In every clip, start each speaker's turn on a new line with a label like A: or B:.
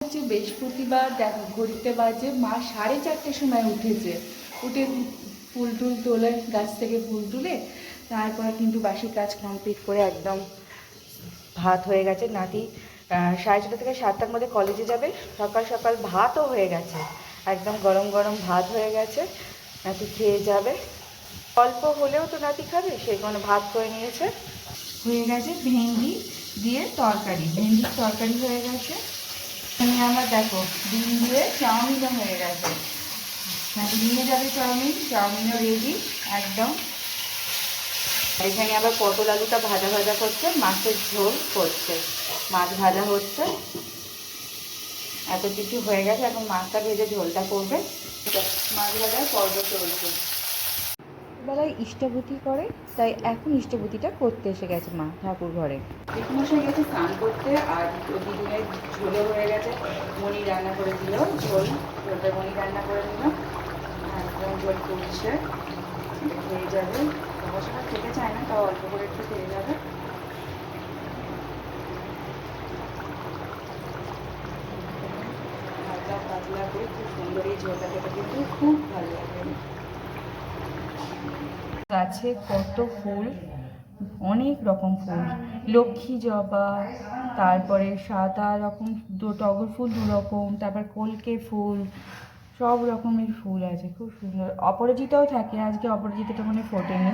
A: হচ্ছে বৃহস্পতিবার, দেখো ঘড়িতে বাজে মা 4:30টার সময় উঠেছে। উঠে ফুল টুল তোলে, গাছ থেকে ফুল তুলে তারপরে কিন্তু বাসি কাজ কমপ্লিট করে একদম ভাত হয়ে গেছে। নাতি 6:30 থেকে 7টার মধ্যে কলেজে যাবে। সকাল সকাল ভাতও হয়ে গেছে, একদম গরম গরম ভাত হয়ে গেছে, নাতি খেয়ে যাবে। অল্প হলেও তো নাতি খাবে, সেই কারণে ভাত করে নিয়েছে। হয়ে গেছে ভেন্ডি দিয়ে তরকারি, ভেন্ডির তরকারি হয়ে গেছে। এখানে আমার দেখো ডিম দিয়ে চাউমিনও হয়ে গেছে। নাতি নিয়ে যাবে চাউমিন, চাউমিনও রেডি একদম। এখানে আবার পটল আলুটা ভাজা ভাজা করছে, মাছের ঝোল করছে, মাছ ভাজা হচ্ছে। এত কিছু হয়ে গেছে, এখন মাছটা ভেজে ঝোলটা করবে। মাছ ভাজার পর্ব চলছে। বেলায় ইষ্টভূতি করে, তাই এখন ইষ্টভূতিটা করতে এসে গেছে মা ঠাকুর ঘরে। মশাই গেছে স্নান করতে, আর দিদিনের ঝোলও হয়ে গেছে। মণি রান্না করে দিল ঝোলটা মণি রান্না করে দিল, একদম ঝোল করছে, খেয়ে যাবে। অবশ্য খেতে চায় না, তাও অল্প করে একটু খেয়ে যাবে। হালকা পাতলা করে খুব সুন্দর এই ঝোলটা খেতে কিন্তু খুব ভালো লাগে। গাছে কত ফুল, অনেক রকম ফুল, লক্ষ্মী জবা, তারপরে সাদা রকম টগর ফুল 2 রকম, তারপর কলকে ফুল, সব রকমের ফুল আছে, খুব সুন্দর। অপরাজিতাও থাকে, আজকে অপরাজিতাটা মানে ফোটেনি।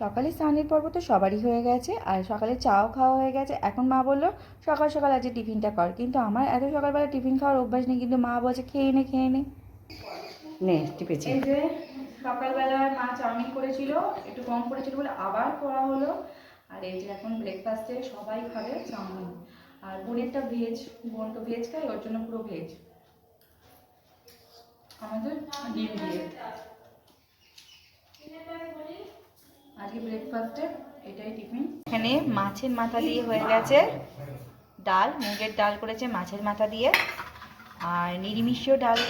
A: সকালে স্নানের পর্ব তো সবারই হয়ে গেছে, আর সকালে চাও খাওয়া হয়ে গেছে। এখন মা বললো সকাল সকাল আজকে টিফিনটা কর, কিন্তু আমার এত সকালবেলা টিফিন খাওয়ার অভ্যাস নেই, কিন্তু মা বলছে খেয়ে নে খেয়ে নে। টিপেছি। এই যে সকালবেলায় মা চাউমিন করেছিল, একটু কম করেছিল বলে আবার করা হলো। আর এই যে এখন ব্রেকফাস্টে সবাই খাবে চাউমিন, আর বোনেরটা ভেজ, বোন তো ভেজ খায়, ওর জন্য পুরো ভেজ। আমাদের ডিম দিয়ে আজকে ব্রেকফাস্টে এটাই টিফিন। এখানে মাছের মাথা দিয়ে হয়ে গেছে ডাল, মুগের ডাল করেছে মাছের মাথা দিয়ে, আর নিরামিষও ডাল,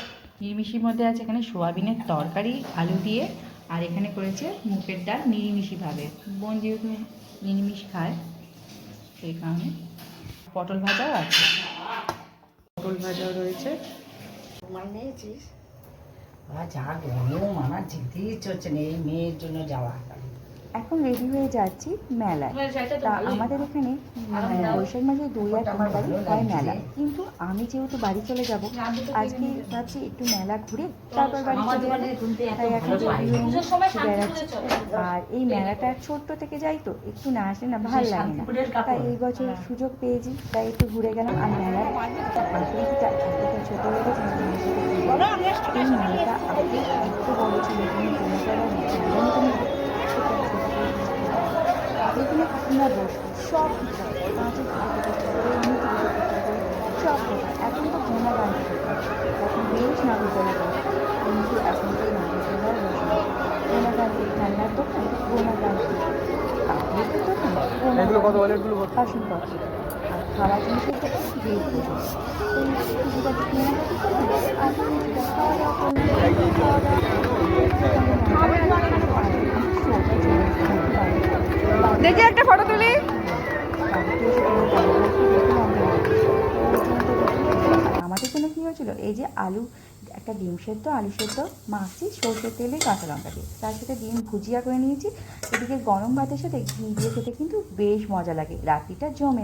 A: নিরামিষের মধ্যে আছে এখানে সোয়াবিনের তরকারি আলু দিয়ে, আর এখানে করেছে মুগের ডাল নিরামিষভাবে। বোন যেহেতু নিরামিষ খায় সেই কারণে। পটল ভাজাও আছে, পটল ভাজাও রয়েছে।
B: নিয়েছিস যা গরম, আমার যেতেই ইচ্ছে হচ্ছে না এই মেয়ের জন্য যাওয়া।
C: এখন রেডি হয়ে যাচ্ছি মেলায়। তা আমাদের এখানে বৈশাখ মাসে 2 আর 3 তারিখ হয় মেলা, কিন্তু আমি যেহেতু বাড়ি চলে যাব, আজকে ভাবছি একটু মেলা ঘুরে তারপর বাড়ি চলে যাবো, তাই এখন রেডি হয়ে বেড়াচ্ছি। আর এই মেলাটা ছোট্ট থেকে যাই তো, একটু না আসলে না ভালো লাগে না, তাই এই বছর সুযোগ পেয়েছি, তাই একটু ঘুরে গেলাম। আর মেলার আকৃতিটা এতটা ছোট হয়ে গেছে, এই মেলাটা আগে এত বড় ছিল, তুমি এখানে ঠাকুমা বসতো, সব মাছের সব এখন তো ঘোনা গান এখন বেশ নাগরদোলা বসে, কিন্তু এখন তো নাগরদোলার বসে ঘোনা গান, খেলনার দোকান ঘোনা গান, কাপড়ের দোকান বাসনপত্র, আর খাওয়া জিনিসের দোকান বেশ বসে।
A: দেখি একটা ফটো তুলি।
C: আমাদের জন্য কি হয়েছিল, এই যে আলু, একটা ডিম সেদ্ধ, আলু সেদ্ধ, মাছি সর্ষের তেলে কাঁচা লঙ্কা দিয়ে, তার সাথে ডিম ভুজিয়া করে নিয়েছি। এদিকে গরম ভাতের সাথে ঘি দিয়ে খেতে কিন্তু বেশ মজা লাগে, রাত্রিটা জমে।